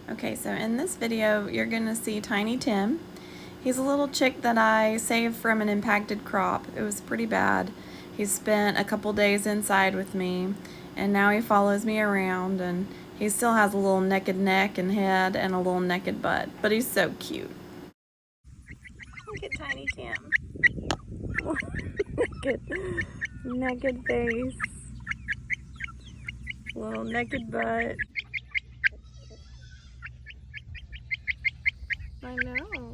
Okay, so in this video, you're gonna see Tiny Tim. He's a little chick that I saved from an impacted crop. It was pretty bad. He spent a couple days inside with me, and now he follows me around, and he still has a little naked neck and head and a little naked butt, but he's so cute. Look at Tiny Tim. naked face, little naked butt. I know.